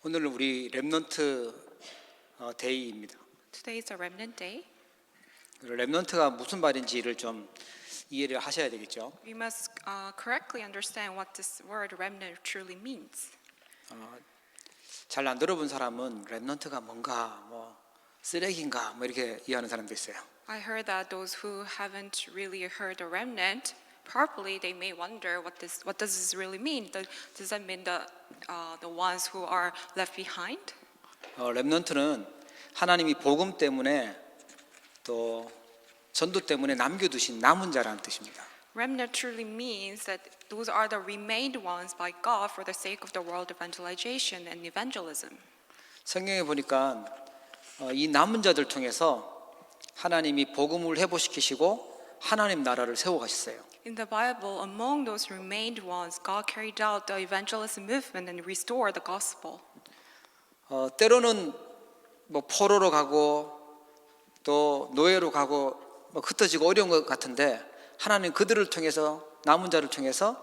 오늘 우리 렘넌트 데이입니다. Today is a remnant day. 렘넌트가 무슨 말인지를 좀 이해를 하셔야 되겠죠. We must correctly understand what this word remnant truly means. 잘 안 들어본 사람은 렘넌트가 뭔가 뭐 쓰레기인가 뭐 이렇게 이해하는 사람도 있어요. I heard that those who haven't really heard the remnant properly, they may wonder what does this really mean? Does that mean the ones who are left behind? 렘넌트는 하나님이 복음 때문에 또 전도 때문에 남겨두신 남은 자라는 뜻입니다. Remnant truly means that those are the remained ones by God for the sake of the world evangelization and evangelism. 성경에 보니까 이 남은 자들 통해서 하나님이 복음을 회복시키시고 하나님 나라를 세워가셨어요. In the Bible, among those remained ones, God carried out the evangelism movement and restored the gospel. 때로는 뭐 포로로 가고 또 노예로 가고 뭐 흩어지고 어려운 것 같은데 하나님 그들을 통해서 남은 자를 통해서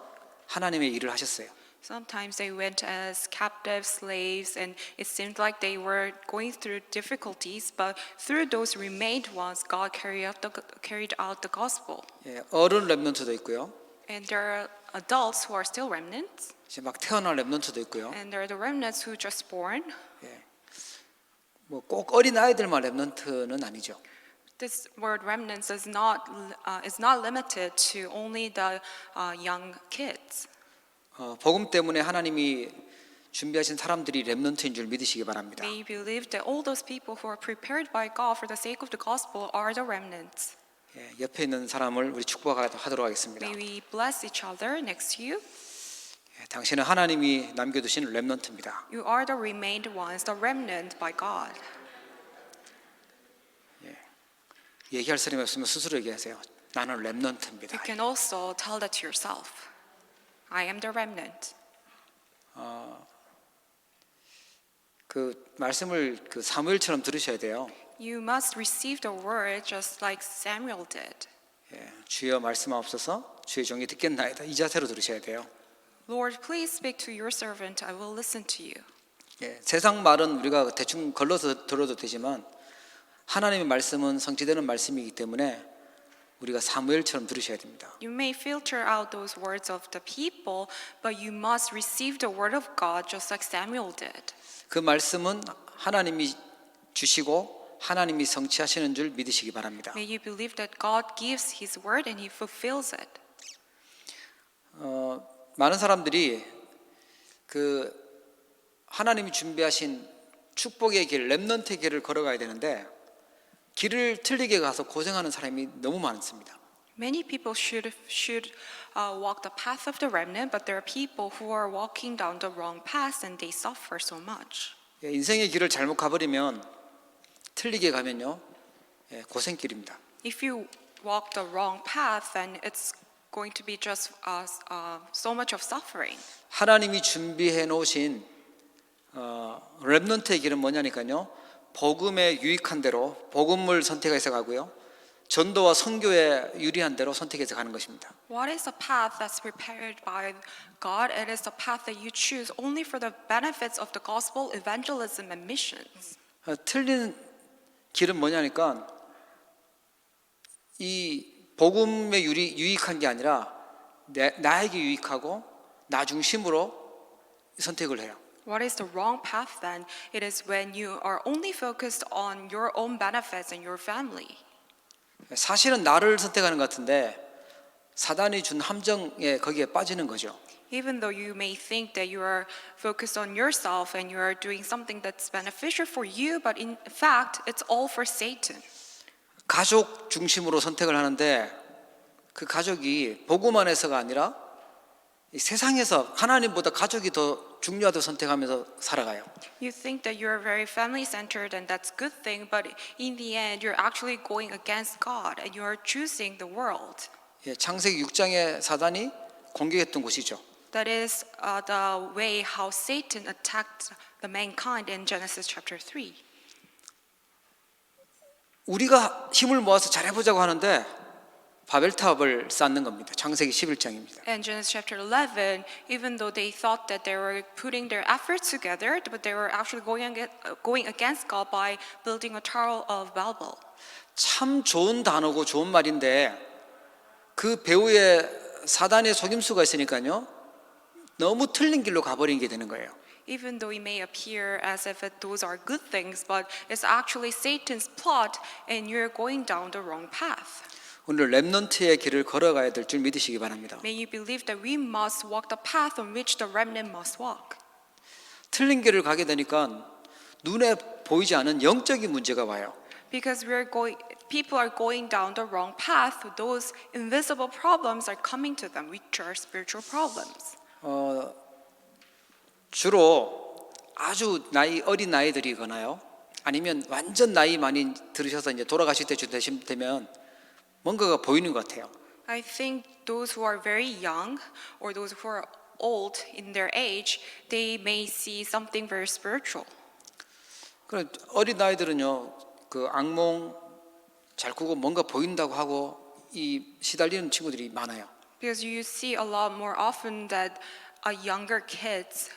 하나님의 일을 하셨어요. Sometimes they went as captive slaves, and it seemed like they were going through difficulties. But through those remained ones, God carried out the gospel. 예, 어른 렘넌트도 있고요. And there are adults who are still remnants, 이제 막 태어난 렘넌트도 있고요. and there are the remnants who just born. 예, 뭐 꼭 어린 아이들만 렘넌트는 아니죠. This word remnants is not limited to only the young kids. 복음 때문에 하나님이 준비하신 사람들이 렘넌트인 줄 믿으시기 바랍니다. May you believe that all those people who are prepared by God for the sake of the gospel are the remnants. 예, 옆에 있는 사람을 우리 축복하도록 하겠습니다. May we bless each other next to you. 예, 당신은 하나님이 남겨두신 렘넌트입니다. You are the remained ones, the remnant by God. 얘기할 사람이 없으면 스스로 얘기하세요. 나는 렘넌트입니다. You can also tell that to yourself. I am the remnant. 그 말씀을 그 사무엘처럼 들으셔야 돼요. You must receive the word just like Samuel did. 예, 주여 말씀하옵소서 주의 종이 듣겠나이다. 이 자세로 들으셔야 돼요. Lord, please speak to your servant. I will listen to you. 예, 세상 말은 우리가 대충 걸러서 들어도 되지만 하나님의 말씀은 성취되는 말씀이기 때문에 우리가 사무엘처럼 들으셔야 됩니다. You may filter out those words of the people, but you must receive the word of God just like Samuel did. 그 말씀은 하나님이 주시고 하나님이 성취하시는 줄 믿으시기 바랍니다. May you believe that God gives His word and He fulfills it. 많은 사람들이 그 하나님이 준비하신 축복의 길, 렘넌트의 길을 걸어가야 되는데 길을 틀리게 가서 고생하는 사람이 너무 많습니다. Many people should walk the path of the remnant, but there are people who are walking down the wrong path and they suffer so much. 예, 인생의 길을 잘못 가버리면 틀리게 가면요 고생길입니다. If you walk the wrong path, then it's going to be just so much of suffering. 하나님이 준비해 놓으신 렘넌트의 길은 뭐냐니까요. 복음에 유익한 대로 복음을 선택해서 가고요. 전도와 선교에 유리한 대로 선택해서 가는 것입니다. What is the path that's prepared by God? It is the path that you choose only for the benefits of the gospel, evangelism, and missions. 틀린 길은 뭐냐니까 이 복음에 유익한 게 아니라 나에게 유익하고 나 중심으로 선택을 해요. What is the wrong path then? It is when you are only focused on your own benefits and your family. 사실은 나를 선택하는 것 같은데 사단이 준 함정에 거기에 빠지는 거죠. Even though you may think that you are focused on yourself and you are doing something that's beneficial for you, but in fact, it's all for Satan. 가족 중심으로 선택을 하는데 그 가족이 복음 안에서가 아니라 이 세상에서 하나님보다 가족이 더 중요하다고 선택하면서 살아가요. You think that you're very family-centered and that's a good thing, but in the end, you're actually going against God and you are choosing the world. 예, 창세기 6장에 사단이 공격했던 곳이죠. That is the way how Satan attacked the mankind in Genesis chapter 3. 우리가 힘을 모아서 잘해보자고 하는데 바벨탑을 쌓는 겁니다. 창세기 11장입니다. In Genesis chapter 11, even though they thought that they were putting their efforts together, but they were actually going against God by building a Tower of Babel. 참 좋은 단어고 좋은 말인데 그 배후에 사단의 속임수가 있으니까요. 너무 틀린 길로 가버린 게 되는 거예요. Even though it may appear as if those are good things, but it's actually Satan's plot and you're going down the wrong path. 오늘 렘넌트의 길을 걸어가야 될 줄 믿으시기 바랍니다. May you believe that we must walk the path on which the remnant must walk. 틀린 길을 가게 되니까 눈에 보이지 않은 영적인 문제가 와요. Because people are going down the wrong path, those invisible problems are coming to them, which are spiritual problems. 주로 아주 어린 나이들이거나요. 아니면 완전 나이 많이 들으셔서 이제 돌아가실 때쯤 되면 뭔가가 보이는 것 같아요. I think those who are very young or those who are old in their age, they may see something very spiritual. 그래 어린 나이들은요, 그 악몽 잘 꾸고 뭔가 보인다고 하고 이 시달리는 친구들이 많아요. Because you see a lot more often that younger kids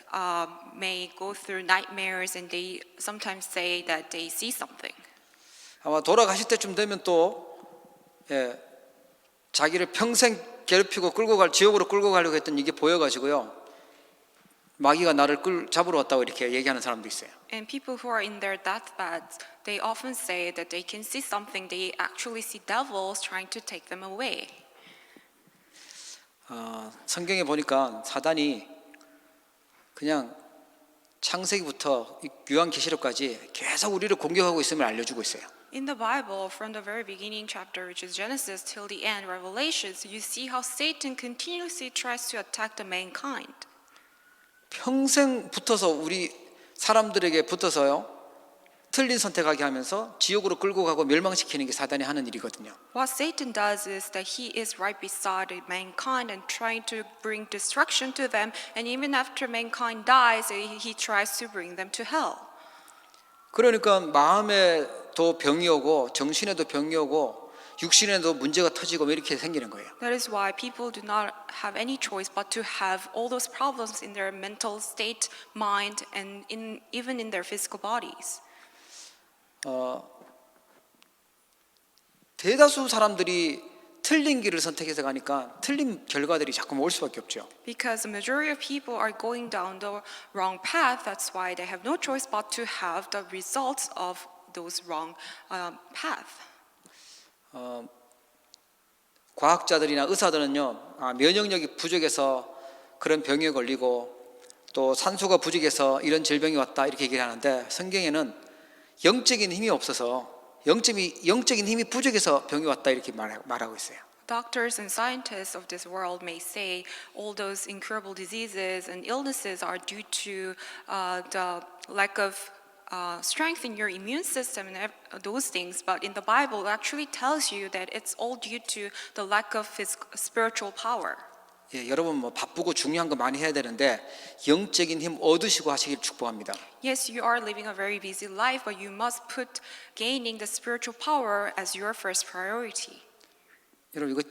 may go through nightmares and they sometimes say that they see something. 아마 돌아가실 때쯤 되면 또 자기를 평생 괴롭히고 지옥으로 끌고 가려고 했던 이게 보여가지고요. 마귀가 나를 잡으러 왔다고 이렇게 얘기하는 사람도 있어요. And people who are in their deathbeds, they often say that they can see something. They actually see devils trying to take them away. 성경에 보니까 사단이 그냥 창세기부터 요한계시록까지 계속 우리를 공격하고 있음을 알려주고 있어요. In the Bible, from the very beginning chapter, which is Genesis, till the end, Revelations, you see how Satan continuously tries to attack the mankind. 평생 붙어서 우리 사람들에게 붙어서요. 틀린 선택하게 하면서 지옥으로 끌고 가고 멸망시키는 게 사단이 하는 일이거든요. What Satan does is that he is right beside mankind and trying to bring destruction to them, and even after mankind dies, he tries to bring them to hell. 그러니까 마음에도 병이 오고 정신에도 병이 오고 육신에도 문제가 터지고 이렇게 생기는 거예요. That is why people do not have any choice but to have all those problems in their mental state, mind, and even in their physical bodies. 대다수 사람들이 틀린 길을 선택해서 가니까 틀린 결과들이 자꾸 올 수밖에 없죠. Because the majority of people are going down the wrong path, that's why they have no choice but to have the results of those wrong path. 과학자들이나 의사들은요, 면역력이 부족해서 그런 병에 걸리고 또 산소가 부족해서 이런 질병이 왔다 이렇게 얘기를 하는데 성경에는 영적인 힘이 없어서 영적인 힘이 부족해서 병이 왔다 이렇게 말하고 있어요. Doctors and scientists of this world may say all those incurable diseases and illnesses are due to the lack of strength in your immune system and those things, but in the Bible it actually tells you that it's all due to the lack of spiritual power. 여러분 바쁘고 중요한 거 많이 해야 되는데 영적인 힘 얻으시고 하시길 축복합니다. Yes, you are living a very busy life, but you must put gaining the spiritual power as your first priority. 여러분 이거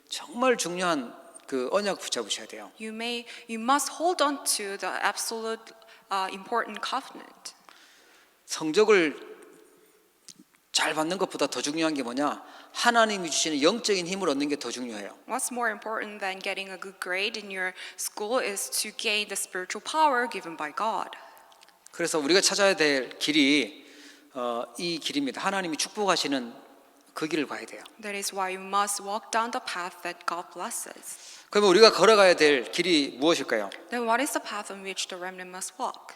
정말 중요한 그 언약 붙잡으셔야 돼요. You must hold on to the absolute important covenant. 성적을 잘 받는 것보다 더 중요한 게 뭐냐? 하나님이 주시는 영적인 힘을 얻는 게 더 중요해요. What's more important than getting a good grade in your school is to gain the spiritual power given by God. 그래서 우리가 찾아야 될 길이 이 길입니다. 하나님이 축복하시는 그 길을 가야 돼요. That is why you must walk down the path that God blesses. 그러면 우리가 걸어가야 될 길이 무엇일까요? Then what is the path on which the remnant must walk?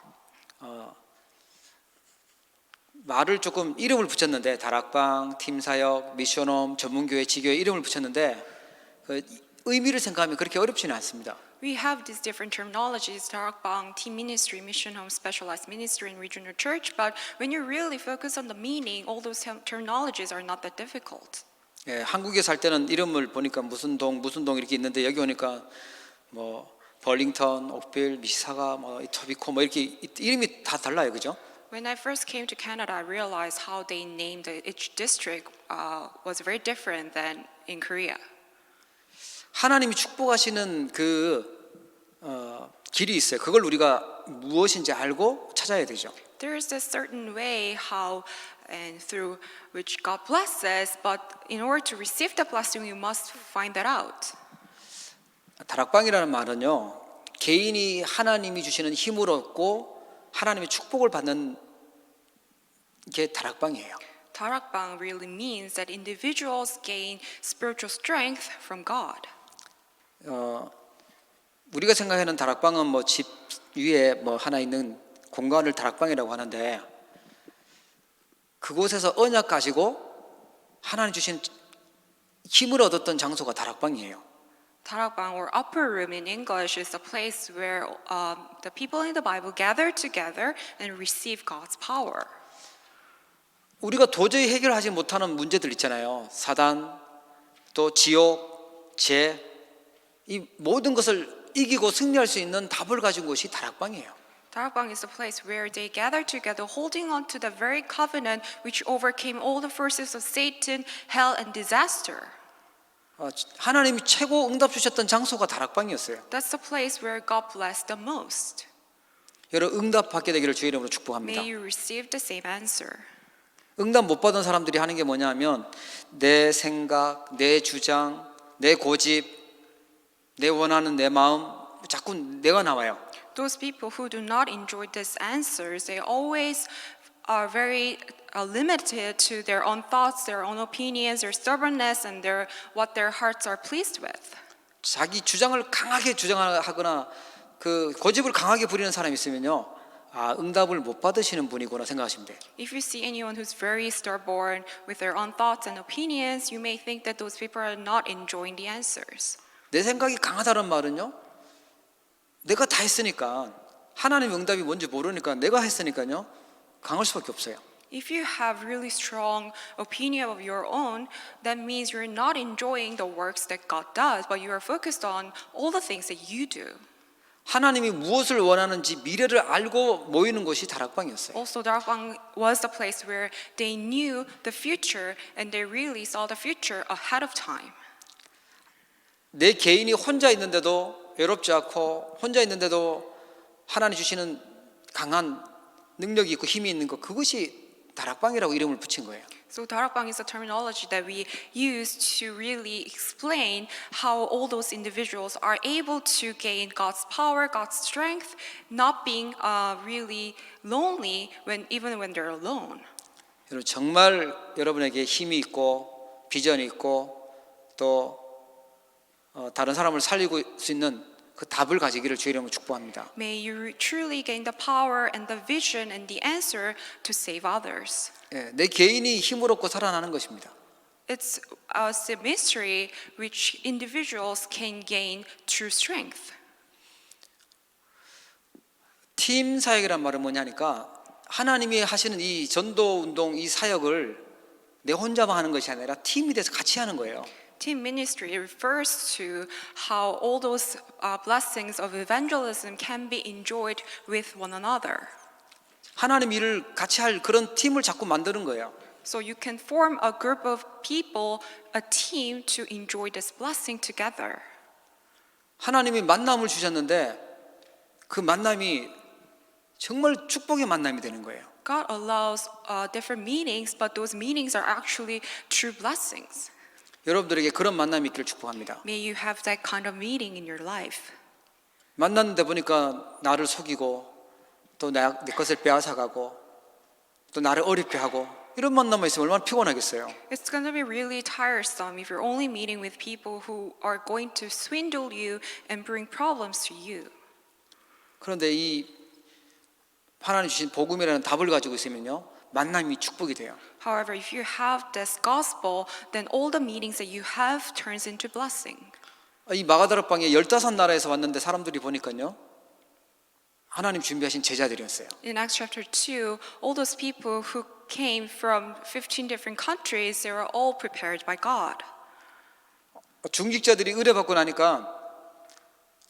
말을 조금 이름을 붙였는데 다락방, 팀사역, 미션홈, 전문교회, 지교회 이름을 붙였는데 그 의미를 생각하면 그렇게 어렵지는 않습니다. We have these different terminologies, 다락방, team ministry, mission home, specialized ministry, and regional church. But when you really focus on the meaning, all those terminologies are not that difficult. 한국에 살 때는 이름을 보니까 무슨 동 이렇게 있는데 여기 오니까 뭐 벌링턴, 옥빌, 미시사가, 뭐 토비코 뭐 이렇게 이름이 다 달라요, 그죠? When I first came to Canada, I realized how they named each district was very different than in Korea. 하나님이 축복하시는 길이 있어요. 그걸 우리가 무엇인지 알고 찾아야 되죠. There is a certain way how and through which God blesses, but in order to receive the blessing, you must find that out. 다락방이라는 말은요, 개인이 하나님이 주시는 힘을 얻고 하나님의 축복을 받는 게 다락방이에요. Tarakbang really means that individuals gain spiritual strength from God. 우리가 생각하는 다락방은 뭐 집 위에 뭐 하나 있는 공간을 다락방이라고 하는데, 그곳에서 언약 가지고 하나님 주신 힘을 얻었던 장소가 다락방이에요. Tarakbang or upper room in English is a place where the people in the Bible gather together and receive God's power. 우리가 도저히 해결하지 못하는 문제들 있잖아요. 사단, 또 지옥, 죄, 이 모든 것을 이기고 승리할 수 있는 답을 가진 곳이 다락방이에요. Tarakbang is a place where they gather together, holding on to the very covenant which overcame all the forces of Satan, hell, and disaster. 하나님이 최고 응답 주셨던 장소가 다락방이었어요. That's the place where God blessed the most. 여러분 응답 받게 되기를 주의 이름으로 축복합니다. May you receive the same answer. 응답 못 받은 사람들이 하는 게 뭐냐면 내 생각, 내 주장, 내 고집, 내 원하는 내 마음, 자꾸 내가 나와요. Those people who do not enjoy these answers, they always are very limited to their own thoughts, their own opinions, their stubbornness, and what their hearts are pleased with. 자기 주장을 강하게 주장하거나 그 고집을 강하게 부리는 사람이 있으면요, 응답을 못 받으시는 분이구나 생각하시면 돼요. If you see anyone who's very stubborn with their own thoughts and opinions, you may think that those people are not enjoying the answers. 내 생각이 강하다는 말은요, 내가 다 했으니까 하나님의 응답이 뭔지 모르니까 내가 했으니까요 강할 수밖에 없어요. If you have really strong opinion of your own, that means you're not enjoying the works that God does, but you are focused on all the things that you do. 하나님이 무엇을 원하는지 미래를 알고 모이는 곳이 다락방이었어요. Also, Darakbang was the place where they knew the future and they really saw the future ahead of time. 내 개인이 혼자 있는데도 외롭지 않고 혼자 있는데도 하나님 주시는 강한 능력이 있고 힘이 있는 것, 그것이 다락방이라고 이름을 붙인 거예요. So Darakbang is a terminology that we use to really explain how all those individuals are able to gain God's power, God's strength, not being really lonely even when they're alone. 여러분 정말 여러분에게 힘이 있고 비전이 있고 또 다른 사람을 살리고 수 있는 그 답을 가지기를 주의 이름으로 축복합니다. May you truly gain the power and the vision and the answer to save others. 내 개인이 힘을 얻고 살아나는 것입니다. It's a mystery which individuals can gain true strength. 팀 사역이란 말은 뭐냐니까 하나님이 하시는 이 전도 운동 이 사역을 내 혼자만 하는 것이 아니라 팀이 돼서 같이 하는 거예요. Team ministry refers to how all those blessings of evangelism can be enjoyed with one another. 하나님 일을 같이 할 그런 팀을 자꾸 만드는 거예요. So you can form a group of people, a team to enjoy this blessing together. 하나님이 만남을 주셨는데 그 만남이 정말 축복의 만남이 되는 거예요. God allows different meetings, but those meetings are actually true blessings. 여러분들에게 그런 만남이 있기를 축복합니다. May you have that kind of meeting in your life. 만났는데 보니까 나를 속이고 또 내 것을 빼앗아가고 또 나를 어렵게 하고 이런 만남만 있으면 얼마나 피곤하겠어요. It's going to be really tiresome if you're only meeting with people who are going to swindle you and bring problems to you. 그런데 이 하나님 주신 복음이라는 답을 가지고 있으면요 만남이 축복이 돼요. However, if you have this gospel, then all the meetings that you have turns into blessing. 이 마가다락방에 15나라에서 왔는데 사람들이 보니까요 하나님 준비하신 제자들이었어요. In Acts chapter 2, all those people who came from 15 different countries, they were all prepared by God. 중직자들이 의뢰받고 나니까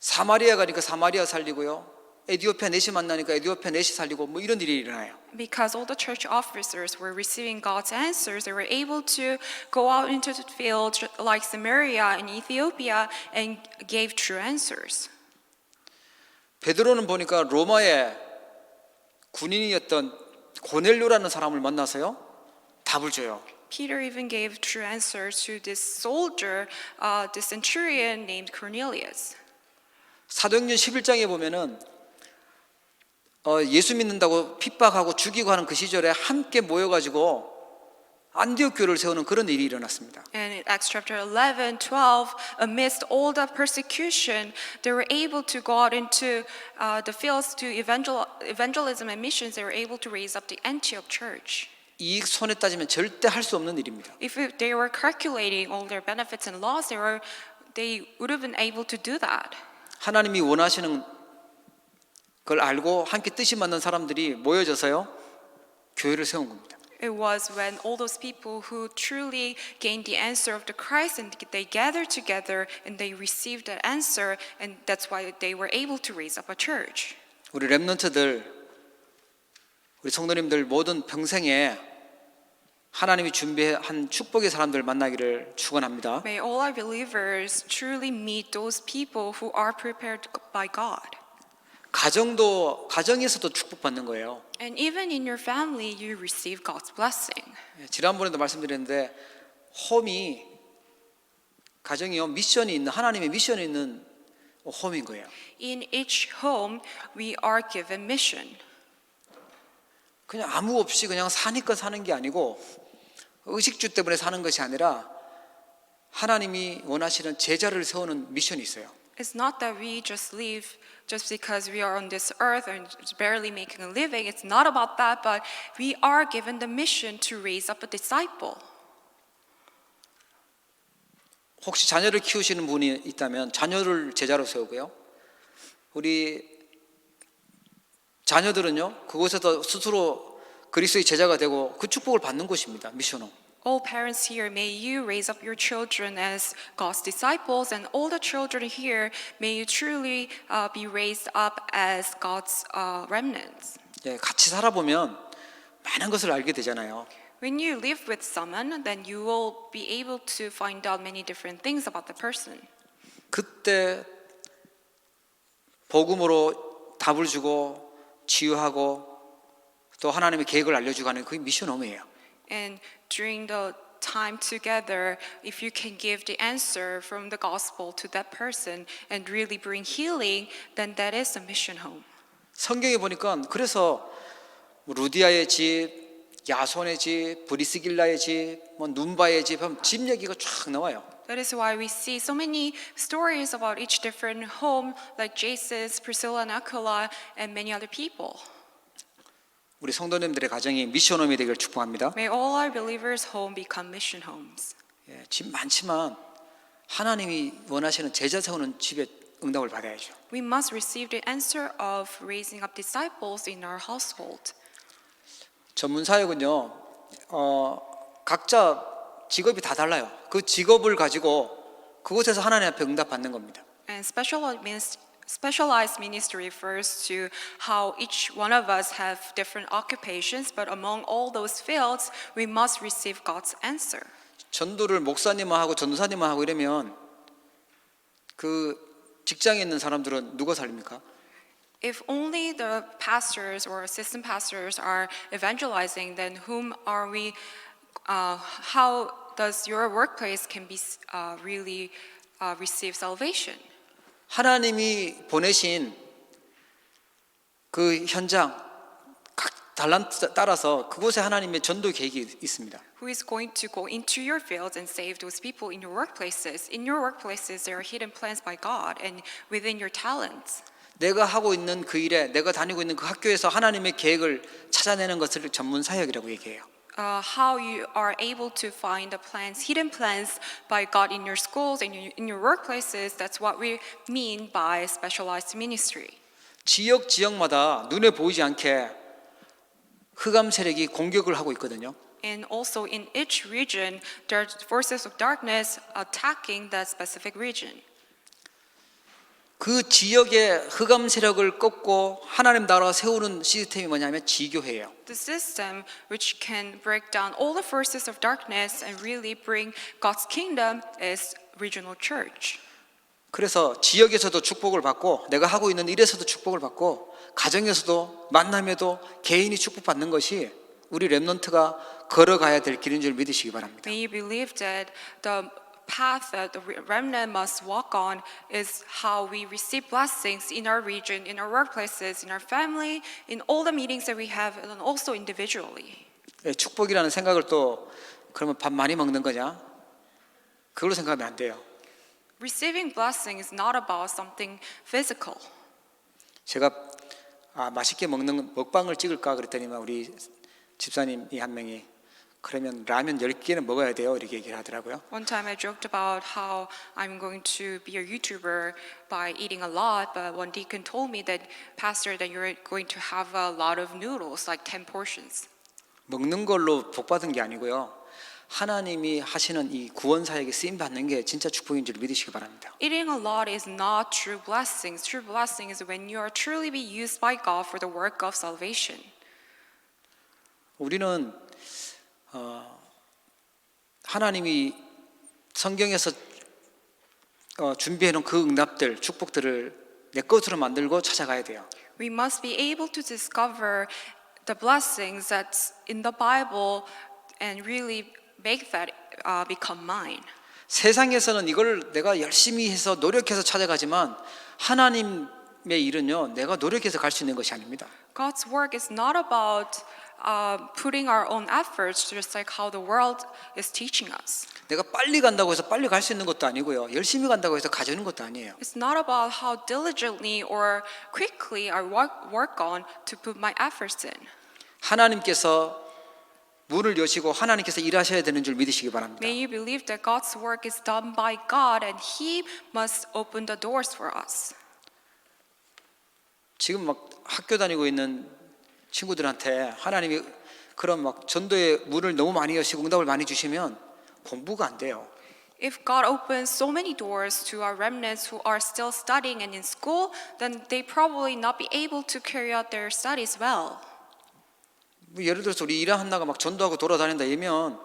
사마리아 가니까 사마리아 살리고요 에디오피아 넷이 만나니까 에디오피아 넷이 살리고 뭐 이런 일이 일어나요. Because all the church officers were receiving God's answers, they were able to go out into the field like Samaria and Ethiopia and gave true answers. 베드로는 보니까 로마의 군인이었던 고넬료라는 사람을 만나서요 답을 줘요. Peter even gave true answers to this soldier, this centurion named Cornelius. 사도행전 11장에 보면은 예수 믿는다고 핍박하고 죽이고 하는 그 시절에 함께 모여가지고 안디옥 교회를 세우는 그런 일이 일어났습니다. And in Acts chapter 11, 12, amidst all the persecution, they were able to go out into the fields to evangelism and missions. They were able to raise up the Antioch church. 이익 손해 따지면 절대 할 수 없는 일입니다. If they were calculating all their benefits and loss, they would have been able to do that. 하나님이 원하시는 걸 알고 함께 뜻이 맞는 사람들이 모여져서요 교회를 세운 겁니다. It was when all those people who truly gained the answer of the Christ and they gathered together and they received that answer, and that's why they were able to raise up a church. 우리 렘넌트들, 우리 성도님들 모든 평생에 하나님이 준비한 축복의 사람들 만나기를 축원합니다. May all our believers truly meet those people who are prepared by God. 가정에서도 축복받는 거예요. And even in your family, you receive God's blessing. 지난번에도 말씀드렸는데 홈이 가정이요 미션이 있는 하나님의 미션이 있는 홈인 거예요. In each home, we are given mission. 그냥 아무 없이 그냥 사니까 사는 게 아니고 의식주 때문에 사는 것이 아니라 하나님이 원하시는 제자를 세우는 미션이 있어요. It's not that we just live just because we are on this earth and just barely making a living. It's not about that, but we are given the mission to raise up a disciple. 혹시 자녀를 키우시는 분이 있다면 자녀를 제자로 세우고요. 우리 자녀들은요 그곳에서 스스로 그리스도의 제자가 되고 그 축복을 받는 곳입니다. 미션홈. All parents here, may you raise up your children as God's disciples, and all the children here, may you truly be raised up as God's remnants. 예, 같이 살아보면 많은 것을 알게 되잖아요. When you live with someone, then you will be able to find out many different things about the person. 그때 복음으로 답을 주고 치유하고 또 하나님의 계획을 알려주고 하는 그게 미션홈이에요. And during the time together, if you can give the answer from the gospel to that person and really bring healing, then that is a mission home. 성경에 보니까 그래서 루디아의 집, 야손의 집, 브리스길라의 집, 뭐 눈바의 집 하면 집 얘기가 쫙 나와요. That is why we see so many stories about each different home, like Jace's, Priscilla and Aquila, and many other people. 우리 성도님들의 가정이 미션홈이 되기를 축복합니다. May all our believers' home become mission homes. 예, 집 많지만 하나님이 원하시는 제자 세우는 집에 응답을 받아야죠. We must receive the answer of raising up disciples in our household. 전문 사역은요, 각자 직업이 다 달라요. 그 직업을 가지고 그곳에서 하나님 앞에 응답 받는 겁니다. And specialized ministry refers to how each one of us have different occupations, but among all those fields, we must receive God's answer. 전도를 목사님하고 전도사님하고 이러면 그 직장에 있는 사람들은 누가 살립니까? If only the pastors or assistant pastors are evangelizing, then whom are we? How does your workplace can be really receive salvation? 하나님이 보내신 그 현장 각 달란트 따라서 그곳에 하나님의 전도 계획이 있습니다. Who is going to go into your fields and save those people in your workplaces? In your workplaces, there are hidden plans by God, and within your talents. 내가 하고 있는 그 일에 내가 다니고 있는 그 학교에서 하나님의 계획을 찾아내는 것을 전문 사역이라고 얘기해요. How you are able to find the plans, hidden plans by God in your schools and in your workplaces, that's what we mean by specialized ministry. 지역마다 눈에 보이지 않게 흑암 세력이 공격을 하고 있거든요. And also in each region, there are forces of darkness attacking that specific region. 그 지역의 흑암 세력을 꺾고 하나님 나라가 세우는 시스템이 뭐냐면 지교회예요. The system which can break down all the forces of darkness and really bring God's kingdom is regional church. 그래서 지역에서도 축복을 받고 내가 하고 있는 일에서도 축복을 받고 가정에서도 만남에도 개인이 축복받는 것이 우리 렘넌트가 걸어가야 될 길인 줄 믿으시기 바랍니다. May you believe that the path that the remnant must walk on is how we receive blessings in our region, in our workplaces, in our family, in all the meetings that we have, and also individually. 축복이라는 생각을 또 그러면 밥 많이 먹는 거냐? 그걸로 생각하면 안 돼요. Receiving blessing is not about something physical. 제가 맛있게 먹는 먹방을 찍을까 그랬더니만 우리 집사님이 한 명이 그러면 라면 10개는 먹어야 돼요 이렇게 얘기를 하더라고요. One time I joked about how I'm going to be a YouTuber by eating a lot, but one deacon told me that, Pastor, that you're going to have a lot of noodles, like 10 portions. 먹는 걸로 복 받은 게 아니고요. 하나님이 하시는 이 구원 사역에 쓰임 받는 게 진짜 축복인 줄 믿으시기 바랍니다. Eating a lot is not true blessings. True blessing is when you are truly be used by God for the work of salvation. 우리는 하나님이 성경에서 준비해 놓은 그 응답들, 축복들을 내 것으로 만들고 찾아가야 돼요. We must be able to discover the blessings that's in the Bible and really make that become mine. 세상에서는 이걸 내가 열심히 해서 노력해서 찾아가지만 하나님의 일은요, 내가 노력해서 갈 수 있는 것이 아닙니다. God's work is not about putting our own efforts, just like how the world is teaching us. 내가 빨리 간다고 해서 빨리 갈 수 있는 것도 아니고요, 열심히 간다고 해서 가져오는 것도 아니에요. It's not about how diligently or quickly I work on to put my efforts in. 하나님께서 문을 여시고 하나님께서 일하셔야 되는 줄 믿으시기 바랍니다. May you believe that God's work is done by God and He must open the doors for us. 지금 막 학교 다니고 있는 친구들한테 하나님이 그런 막 전도의 문을 너무 많이 여시고 응답을 많이 주시면 공부가 안 돼요. If God opens so many doors to our remnants who are still studying and in school, then they probably not be able to carry out their studies well. 뭐 예를 들어서 우리 일하다가 막 전도하고 돌아다닌다 이러면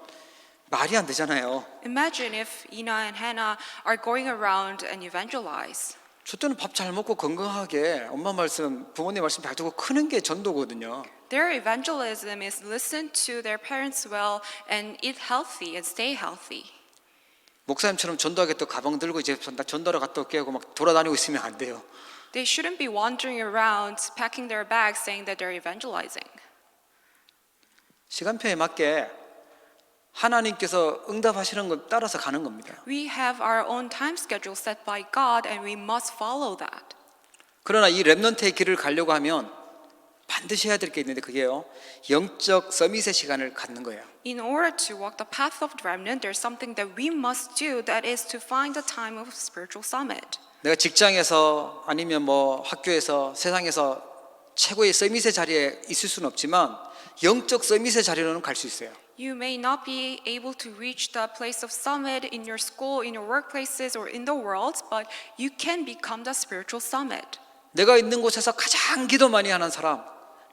말이 안 되잖아요. Imagine if Ina and Hannah are going around and evangelize. 저 때는 밥 잘 먹고 건강하게 엄마 말씀, 부모님 말씀 잘 듣고 크는 게 전도거든요. Their evangelism is listen to their parents well and eat healthy and stay healthy. 목사님처럼 전도하겠다 가방 들고 이제 전도하러 갔다 올게 하고 막 돌아다니고 있으면 안 돼요. They shouldn't be wandering around packing their bags saying that they're evangelizing. 시간표에 맞게 하나님께서 응답하시는 걸 따라서 가는 겁니다. We have our own time schedule set by God and we must follow that. 그러나 이 렘넌트의 길을 가려고 하면 반드시 해야 될 게 있는데 그게요, 영적 서밋의 시간을 갖는 거예요. In order to walk the path of the remnant, there's something that we must do, that is to find the time of spiritual summit. 내가 직장에서 아니면 뭐 학교에서 세상에서 최고의 서밋의 자리에 있을 수는 없지만 영적 서밋의 자리로는 갈 수 있어요. You may not be able to reach the place of summit in your school, in your workplaces, or in the world, but you can become the spiritual summit. 내가 있는 곳에서 가장 기도 많이 하는 사람,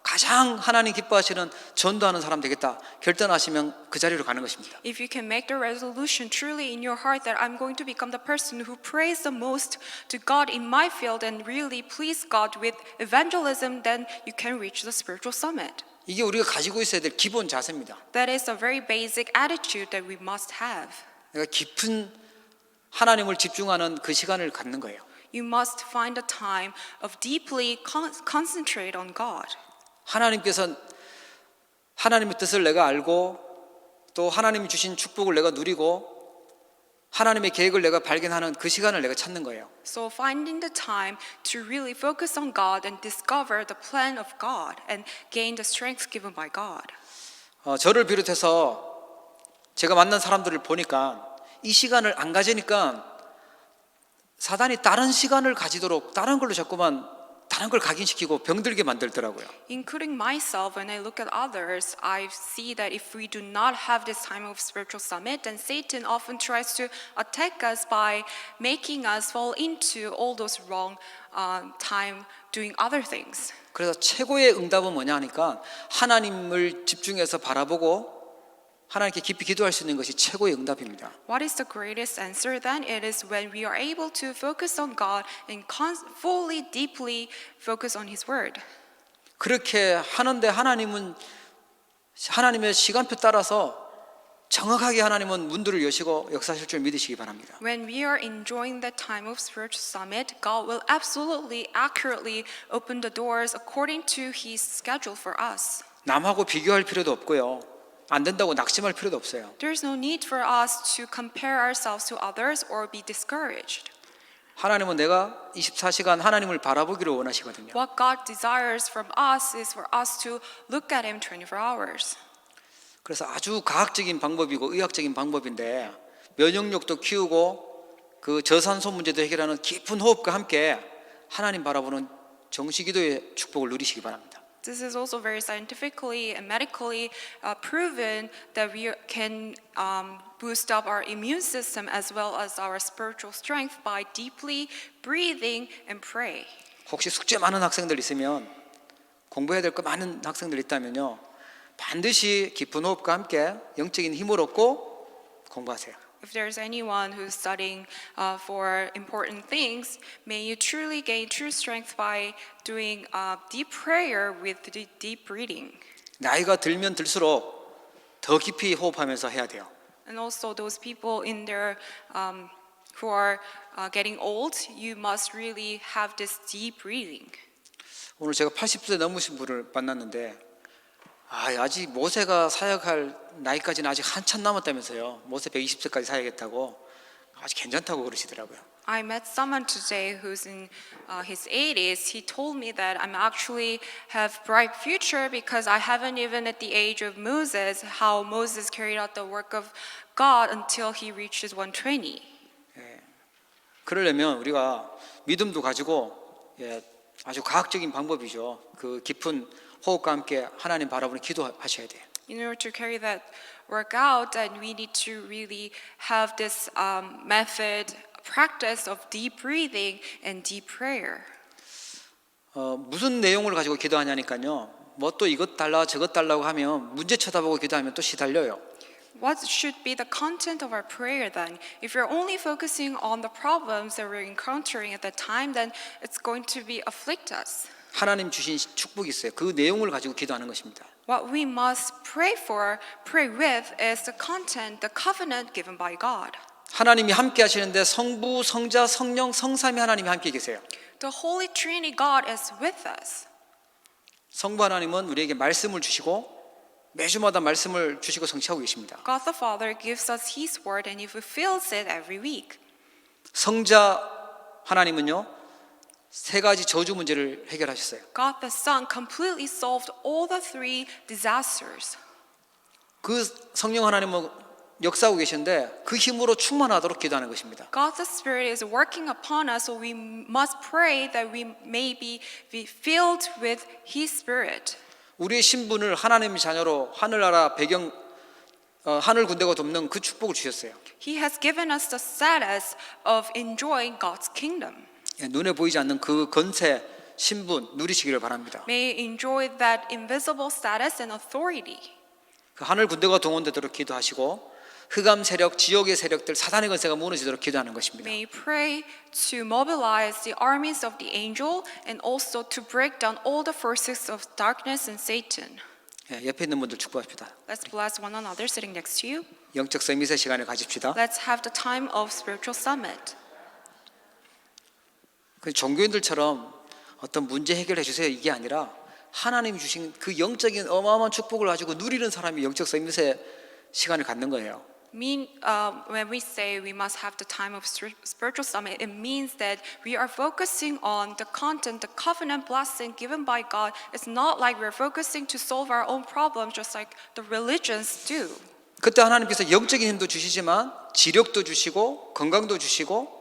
가장 하나님 기뻐하시는 전도하는 사람 되겠다 결단하시면 그 자리로 가는 것입니다. If you can make the resolution truly in your heart that I'm going to become the person who prays the most to God in my field and really please God with evangelism, then you can reach the spiritual summit. 이게 우리가 가지고 있어야 될 기본 자세입니다. That is a very basic attitude that we must have. 내가 깊은 하나님을 집중하는 그 시간을 갖는 거예요. You must find a time of deeply concentrate on God. 하나님께서 하나님의 뜻을 내가 알고 또 하나님이 주신 축복을 내가 누리고 하나님의 계획을 내가 발견하는 그 시간을 내가 찾는 거예요. So finding the time to really focus on God and discover the plan of God and gain the strength given by God. 저를 비롯해서 제가 만난 사람들을 보니까 이 시간을 안 가지니까 사단이 다른 시간을 가지도록 다른 걸로 자꾸만 다른 걸 각인시키고 병들게 만들더라고요. Including myself, when I look at others, I see that if we do not have this time of spiritual summit, then Satan often tries to attack us by making us fall into all those wrong time doing other things. 그래서 최고의 응답은 뭐냐 하니까 하나님을 집중해서 바라보고 하나님께 깊이 기도할 수 있는 것이 최고의 응답입니다. What is the greatest answer then? It is when we are able to focus on God and fully, deeply focus on His Word. 그렇게 하는데 하나님은 하나님의 시간표 따라서 정확하게 하나님은 문들을 여시고 역사하실 줄 믿으시기 바랍니다. When we are enjoying the time of spiritual summit, God will absolutely, accurately open the doors according to His schedule for us. 남하고 비교할 필요도 없고요. 안 된다고 낙심할 필요도 없어요. There is no need for us to compare ourselves to others or be discouraged. 하나님은 내가 24시간 하나님을 바라보기를 원하시거든요. What God desires from us is for us to look at Him 24 hours. 그래서 아주 과학적인 방법이고 의학적인 방법인데 면역력도 키우고 그 저산소 문제도 해결하는 깊은 호흡과 함께 하나님 바라보는 정시기도의 축복을 누리시기 바랍니다. This is also very scientifically and medically proven that we can boost up our immune system as well as our spiritual strength by deeply breathing and pray. 혹시 숙제 많은 학생들 있으면 공부해야 될 거 많은 학생들 있다면요. 반드시 깊은 호흡과 함께 영적인 힘을 얻고 공부하세요. If there's anyone who's studying for important things, may you truly gain true strength by doing deep prayer with deep breathing. 나이가 들면 들수록 더 깊이 호흡하면서 해야 돼요. And also those people in their who are getting old, you must really have this deep breathing. 오늘 제가 80세 넘으신 분을 만났는데 아직 모세가 사역할 나이까지는 아직 한참 남았다면서요. 모세 120세까지 사역했다고 아직 괜찮다고 그러시더라고요. I met someone today who's in his 80s. He told me that I'm actually have bright future because I haven't even at the age of Moses, how Moses carried out the work of God until he reaches 120. 그러려면 우리가 믿음도 가지고 아주 과학적인 방법이죠. 그 깊은 호흡과 함께 하나님 바라보는 기도하셔야 돼요. In order to carry that work out, then we need to really have this method, practice of deep breathing and deep prayer. 무슨 내용을 가지고 기도하냐니까요. 뭐 또 이것 달라 저것 달라고 하면 문제 쳐다보고 기도하면 또 시달려요. What should be the content of our prayer then? If you're only focusing on the problems that we're encountering at that time, then it's going to be afflict us. 하나님 주신 축복이 있어요. 그 내용을 가지고 기도하는 것입니다. What we must pray for, pray with, is the content, the covenant given by God. 하나님이 함께 하시는데 성부, 성자, 성령, 성삼위 하나님이 함께 계세요. The Holy Trinity God is with us. 성부 하나님은 우리에게 말씀을 주시고 매주마다 말씀을 주시고 성취하고 계십니다. God the Father gives us His word and He fulfills it every week. 성자 하나님은요. 세 가지 저주 문제를 해결하셨어요. God the Son completely solved all the three disasters. 그 성령 하나님은 역사하고 계신데 그 힘으로 충만하도록 기도하는 것입니다. God the Spirit is working upon us, so we must pray that we may be filled with His Spirit. 우리의 신분을 하나님의 자녀로 하늘나라 배경 하늘 군대가 돕는 그 축복을 주셨어요. He has given us the status of enjoying God's kingdom. 눈에 보이지 않는 그 건세 신분 누리시기를 바랍니다. May enjoy that invisible status and authority. 그 하늘 군대가 동원되도록 기도하시고 흑암 세력, 지옥의 세력들, 사단의 권세가 무너지도록 기도하는 것입니다. May pray to mobilize the armies of the angel and also to break down all the forces of darkness and Satan. 옆에 있는 분들 축복합시다. Let's bless one another sitting next to you. 영적 서밋의 시간을 가집시다. Let's have the time of spiritual summit. 그 종교인들처럼 어떤 문제 해결해 주세요 이게 아니라 하나님이 주신 그 영적인 어마어마한 축복을 가지고 누리는 사람이 영적 서밋의 시간을 갖는 거예요. When we say we must have the time of spiritual summit, it means that we are focusing on the content, the covenant blessing given by God. It's not like we're focusing to solve our own problems just like the religions do. 그때 하나님께서 영적인 힘도 주시지만 지력도 주시고 건강도 주시고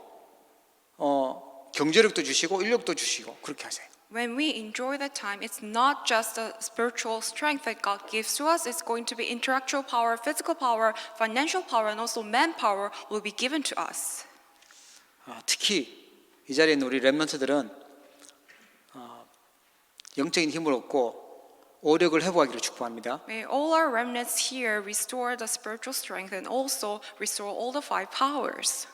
경제력도 주시고 인력도 주시고 그렇게 하세요. When we enjoy that time, it's not just the spiritual strength that God gives to us, it's going to be intellectual power, physical power, financial power, and also manpower will be given to us. 특히 이 자리에 있는 우리 렘넌트들은 영적인 힘을 얻고 오력을 회복하기를 축복합니다. May all our remnants here restore the spiritual strength and also restore all the five powers.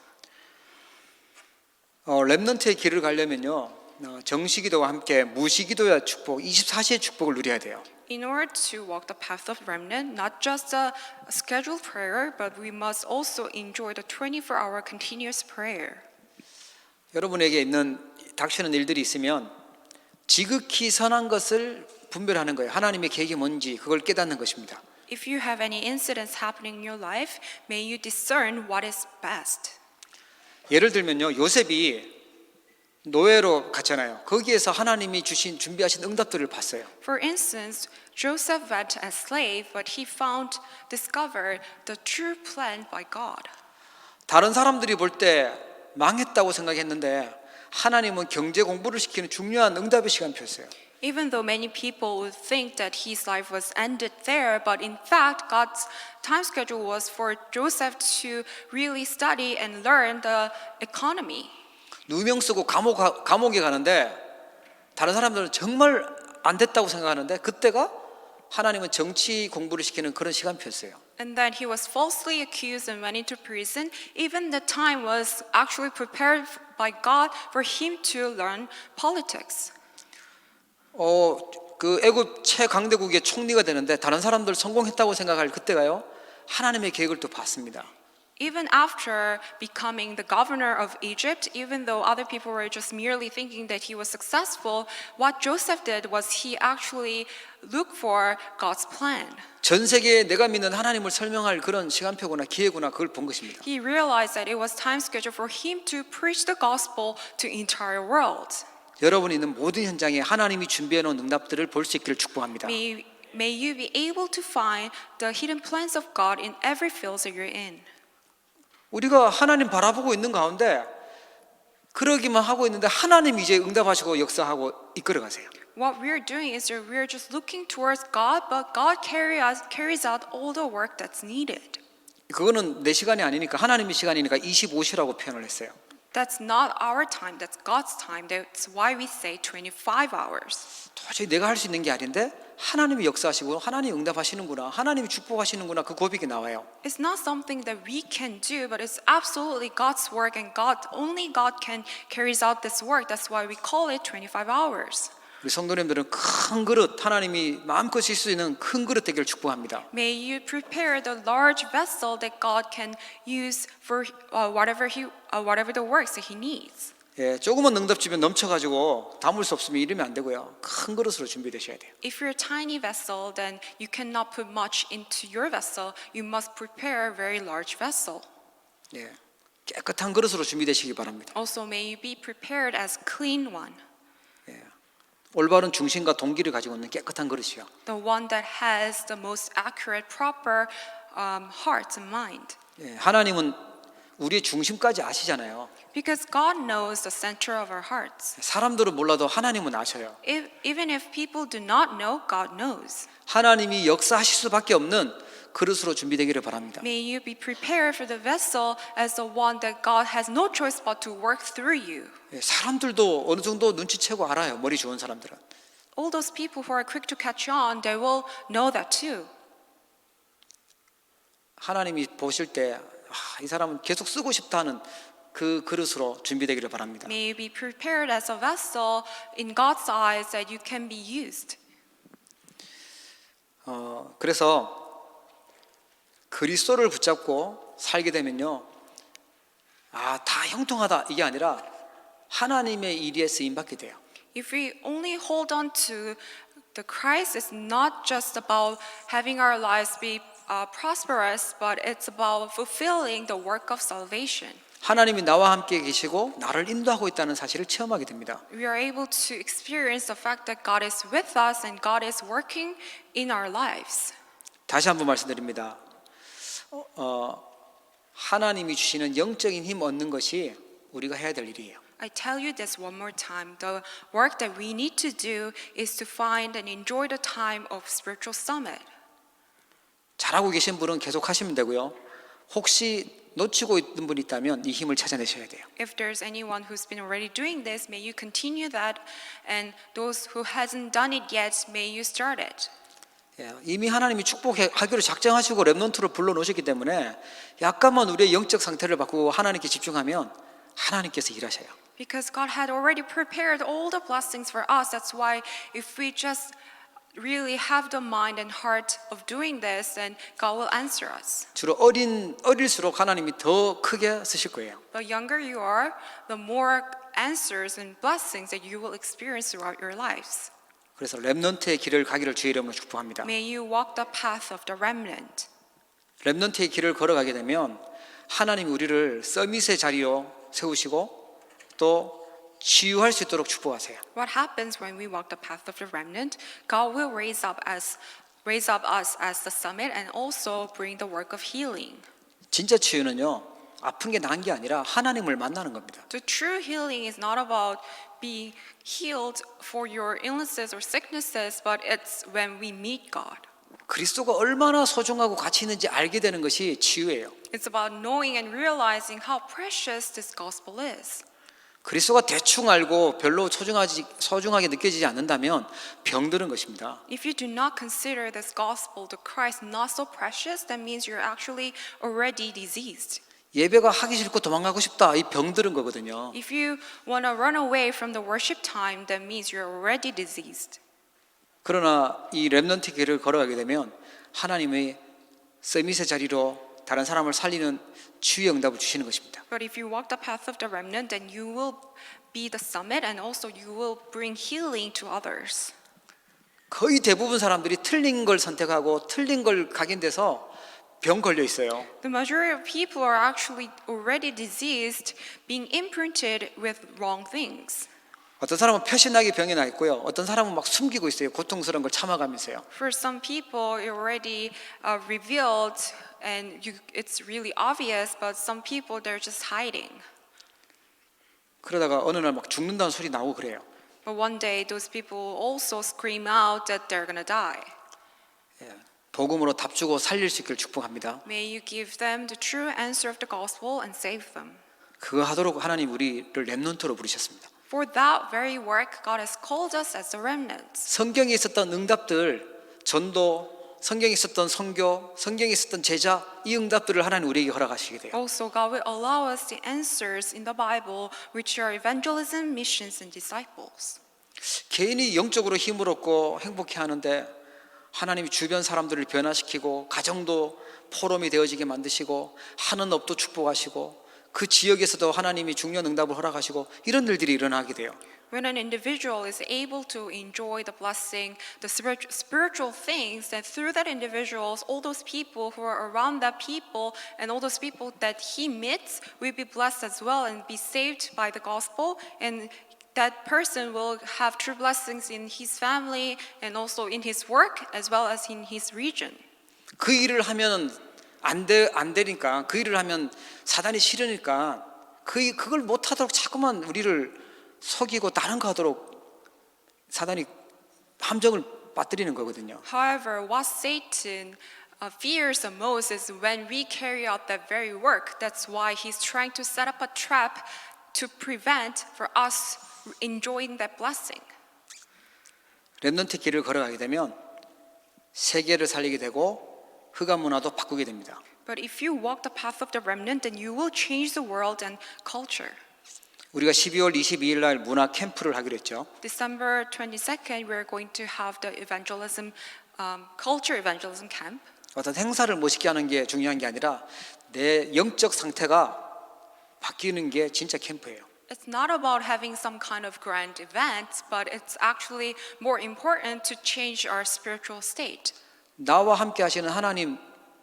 렘넌트의 길을 가려면요, 정시기도와 함께 무시기도의 축복, 24시의 축복을 누려야 돼요. In order to walk the path of remnant, not just a scheduled prayer, but we must also enjoy the 24-hour continuous prayer. 여러분에게 있는 닥치는 일들이 있으면 지극히 선한 것을 분별하는 거예요. 하나님의 계획이 뭔지 그걸 깨닫는 것입니다. If you have any incidents happening in your life, may you discern what is best. 예를 들면요, 요셉이 노예로 갔잖아요. 거기에서 하나님이 주신 준비하신 응답들을 봤어요. For instance, Joseph went as slave, but he discovered the true plan by God. 다른 사람들이 볼 때 망했다고 생각했는데 하나님은 경제 공부를 시키는 중요한 응답의 시간표였어요. Even though many people would think that his life was ended there, but in fact, God's time schedule was for Joseph to really study and learn the economy. 누명 쓰고 감옥에 가는데 다른 사람들은 정말 안 됐다고 생각하는데 그때가 하나님은 정치 공부를 시키는 그런 시간표였어요. And then he was falsely accused and went into prison. Even the time was actually prepared by God for him to learn politics. 그 애굽 최강대국의 총리가 되는데 다른 사람들 성공했다고 생각할 그때가요, 하나님의 계획을 또 봤습니다. Even after becoming the governor of Egypt, even though other people were just merely thinking that he was successful, what Joseph did was he actually looked for God's plan. 전 세계에 내가 믿는 하나님을 설명할 그런 시간표구나 기회구나 그걸 본 것입니다. He realized that it was time scheduled for him to preach the gospel to the entire world. 여러분이 있는 모든 현장에 하나님이 준비해 놓은 응답들을 볼 수 있기를 축복합니다. May you be able to find the hidden plans of God in every field that you're in. 우리가 하나님 바라보고 있는 가운데 그러기만 하고 있는데 하나님이 이제 응답하시고 역사하고 이끌어 가세요. What we're doing is that we're just looking towards God, but God carries out all the work that's needed. 그거는 내 시간이 아니니까 하나님의 시간이니까 25시라고 표현을 했어요. That's not our time, that's God's time. That's why we say 25 hours. 도저히 내가 할 수 있는 게 아닌데 하나님이 역사하시고 하나님이 응답하시는구나, 하나님이 축복하시는구나 그 고백이 나와요. It's not something that we can do, but it's absolutely God's work, and only God can carries out this work. That's why we call it 25 hours. 우리 성도님들은 큰 그릇, 하나님이 마음껏 쓸 수 있는 큰 그릇 되기를 축복합니다. May you prepare the large vessel that God can use for whatever the works that He needs. 예, 조금만 응답 주면 넘쳐가지고 담을 수 없으면 이러면 안 되고요. 큰 그릇으로 준비되셔야 돼요. If you're a tiny vessel, then you cannot put much into your vessel. You must prepare a very large vessel. 예, 깨끗한 그릇으로 준비되시기 바랍니다. Also, may you be prepared as clean one, 예, 올바른 중심과 동기를 가지고 있는 깨끗한 그릇이요. the one that has the most accurate, proper heart and mind. 예, 하나님은 우리의 중심까지 아시잖아요. Because God knows the center of our hearts. 사람들은 몰라도 하나님은 아셔요. Even if people do not know, God knows. 하나님이 역사하실 수밖에 없는 그릇으로 준비되기를 바랍니다. May you be prepared for the vessel as the one that God has no choice but to work through you. 예, 사람들도 어느 정도 눈치채고 알아요. 머리 좋은 사람들은. All those people who are quick to catch on, they will know that too. 하나님이 보실 때 이 사람은 계속 쓰고 싶다는 그 그릇으로 준비되기를 바랍니다. May you be prepared as a vessel in God's eyes that you can be used. 그래서 그리스도를 붙잡고 살게 되면요, 다 형통하다 이게 아니라 하나님의 일에 쓰임 받게 돼요. If we only hold on to the Christ, it's not just about having our lives be prosperous, but it's about fulfilling the work of salvation. 하나님이 나와 함께 계시고 나를 인도하고 있다는 사실을 체험하게 됩니다. We are able to experience the fact that God is with us and God is working in our lives. 다시 한번 말씀드립니다. 하나님이 주시는 영적인 힘 얻는 것이 우리가 해야 될 일이에요. I tell you this one more time. The work that we need to do is to find and enjoy the time of spiritual summit. 잘하고 계신 분은 계속 하시면 되고요. 혹시 놓치고 있는 분이 있다면 이 힘을 찾아내셔야 돼요. If there's anyone who's been already doing this, may you continue that, and those who hasn't done it yet, may you start it. 예, 이미 하나님이 축복하기로 작정하시고 렘넌트를 불러놓으셨기 때문에 약간만 우리의 영적 상태를 바꾸고 하나님께 집중하면 하나님께서 일하셔요. Because God had already prepared all the blessings for us. That's why if we just really have the mind and heart of doing this, then God will answer us. 주로 어릴수록 하나님이 더 크게 쓰실 거예요. The younger you are, the more answers and blessings that you will experience throughout your lives. 그래서 렘넌트의 길을 가기를 주의 이름으로 축복합니다. May you walk the path of the remnant. 렘넌트의 길을 걸어가게 되면 하나님이 우리를 서밋의 자리로 세우시고 또 치유할 수 있도록 축복하세요. What happens when we walk the path of the remnant? God will raise up us as the summit and also bring the work of healing. 진짜 치유는요, 아픈 게 나은 게 아니라 하나님을 만나는 겁니다. The true healing is not about being healed for your illnesses or sicknesses, but it's when we meet God. 그리스도가 얼마나 소중하고 가치 있는지 알게 되는 것이 치유예요. It's about knowing and realizing how precious this gospel is. 그리스도가 대충 알고 별로 소중하게 느껴지지 않는다면 병드는 것입니다. If you do not consider this gospel, the Christ, not so precious, that means you're actually already diseased. 예배가 하기 싫고 도망가고 싶다, 이 병들은 거거든요. If you want to run away from the worship time, that means you're already diseased. 그러나 이 렘넌트 길을 걸어가게 되면 하나님의 서밋의 자리로 다른 사람을 살리는 치유의 응답을 주시는 것입니다. But if you walk the path of the remnant, then you will be the summit and also you will bring healing to others. 거의 대부분 사람들이 틀린 걸 선택하고 틀린 걸 각인돼서 병 걸려 있어요. The majority of people are actually already diseased, being imprinted with wrong things. 어떤 사람은 표시나게 병이 나 있고요. 어떤 사람은 막 숨기고 있어요. 고통스러운 걸 참아가면서요. For some people, it already revealed and it's really obvious, but some people, they're just hiding. 그러다가 어느 날 막 죽는다는 소리 나오고 그래요. But one day, those people also scream out that they're gonna die. 예, 복음으로 답주고 살릴 수 있기를 축복합니다. May you give them the true answer of the gospel and save them. 그거 하도록 하나님 우리를 렘넌트로 부르셨습니다. For that very work, God has called us as the remnants. 성경에 있었던 응답들, 전도, 성경에 있었던 선교, 성경에 있었던 제자, 이 응답들을 하나님 우리에게 허락하시게 돼요. Also, God will allow us the answers in the Bible, which are evangelism, missions, and disciples. 개인이 영적으로 힘을 얻고 행복해 하는데 하나님이 주변 사람들을 변화시키고 가정도 포럼이 되어지게 만드시고 하는 업도 축복하시고 그 지역에서도 하나님이 중요한 응답을 허락하시고 이런 일들이 일어나게 돼요. When an individual is able to enjoy the blessing, the spiritual things, then through that individuals, all those people who are around that people and all those people that he meets will be blessed as well and be saved by the gospel, and that person will have true blessings in his family and also in his work as well as in his region. 그 일을 하면 안 되니까 그 일을 하면 사단이 싫으니까 그걸 못 하도록 자꾸만 우리를 속이고 다른 거 하도록 사단이 함정을 빠뜨리는 거거든요. However, what Satan fears the most is when we carry out that very work. That's why he's trying to set up a trap to prevent for us enjoying that blessing. 렘넌트 길을 걸어가게 되면 세계를 살리게 되고 흑암 문화도 바꾸게 됩니다. But if you walk the path of the remnant, then you will change the world and culture. 우리가 12월 22일 날 문화 캠프를 하기로 했죠. December 22nd, we're going to have the evangelism, culture evangelism camp. 어떤 행사를 멋있게 하는 게 중요한 게 아니라 내 영적 상태가 바뀌는 게 진짜 캠프예요. It's not about having some kind of grand event, but it's actually more important to change our spiritual state. 나와 함께 하시는 하나님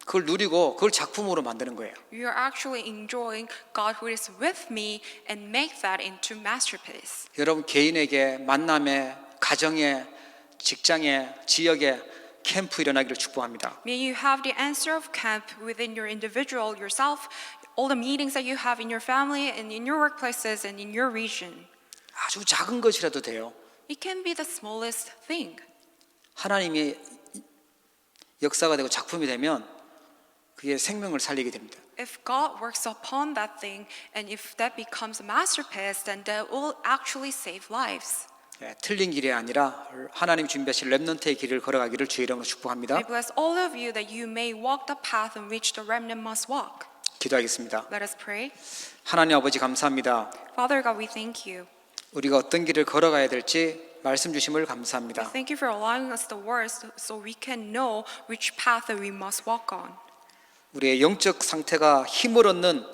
그걸 누리고 그걸 작품으로 만드는 거예요. You are actually enjoying God who is with me and make that into masterpiece. 여러분 개인에게 만남에 가정에 직장에 지역에 캠프 일어나기를 축복합니다. May you have the answer of camp within your individual, yourself, all the meetings that you have in your family and in your workplaces and in your region. 아주 작은 것이라도 돼요. It can be the smallest thing. 하나님의 역사가 되고 작품이 되면 그게 생명을 살리게 됩니다. If God works upon that thing and if that becomes a masterpiece, then that will actually save lives. 틀린 길이 아니라 하나님 준비하신 렘넌트의 길을 걸어가기를 주의 이름으로 축복합니다. I bless all of you that you may walk the path in which the remnant must walk. 기도하겠습니다. Let us pray. 하나님 아버지 감사합니다. Father God, we thank you. 우리가 어떤 길을 걸어가야 될지 말씀 주심을 We 감사합니다. thank you for allowing us the words so we can know which path that we must walk on. 우리의 영적 상태가 힘을 얻는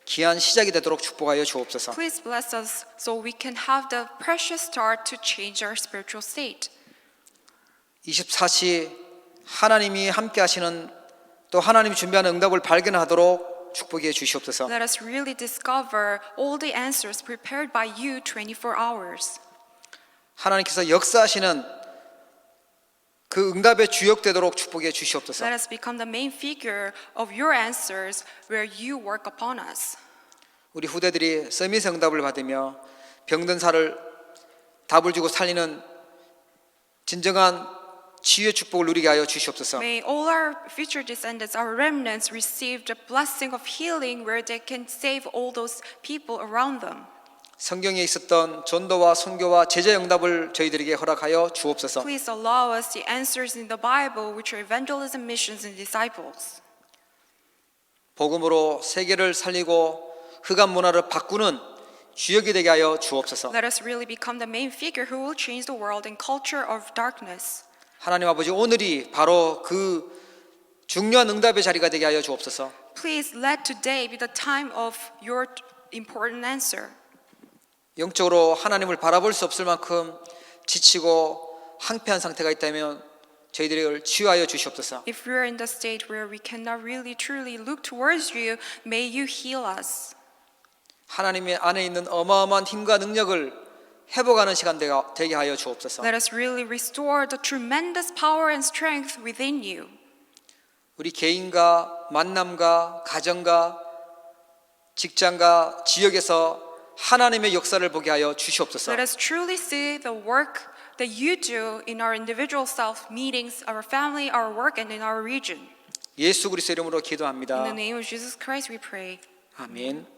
귀한 시작이 되도록 축복하여 주옵소서. Please bless us so we can have the precious start to change our spiritual state. 24시 하나님이 함께 하시는 또 하나님이 준비하는 응답을 발견하도록 축복해 주시옵소서. Let us really discover all the answers prepared by you 24 hours. 하나님께서 역사하시는 그 응답의 주역되도록 축복해 주시옵소서. Let us become the main figure of your answers where you work upon us. 우리 후대들이 서밋의 응답을 받으며 병든 사를 답을 주고 살리는 진정한 치유의 축복을 누리게 하여 주시옵소서. May all our future descendants, our remnants, receive the blessing of healing where they can save all those people around them. 성경에 있었던 전도와 선교와 제자 응답을 저희들에게 허락하여 주옵소서. Please allow us the answers in the Bible, which are evangelism, missions, and disciples. 복음으로 세계를 살리고 흑암 문화를 바꾸는 주역이 되게 하여 주옵소서. Let us really become the main figure who will change the world and culture of darkness. 하나님 아버지 오늘이 바로 그 중요한 응답의 자리가 되게 하여 주옵소서. Please let today be the time of your important answer. 영적으로 하나님을 바라볼 수 없을 만큼 지치고 항폐한 상태가 있다면 저희들을 치유하여 주시옵소서. If we are in the state where we cannot really truly look towards you, may you heal us. 하나님의 안에 있는 어마어마한 힘과 능력을 회복하는 시간 되게 하여 주옵소서. Let us really restore the tremendous power and strength within you. 우리 개인과 만남과 가정과 직장과 지역에서 하나님의 역사를 보게 하여 주시옵소서. Let us truly see the work that you do in our individual self meetings, our family, our work, and in our region. 예수 그리스도 이름으로 In 기도합니다. the name of Jesus Christ we pray. 아멘.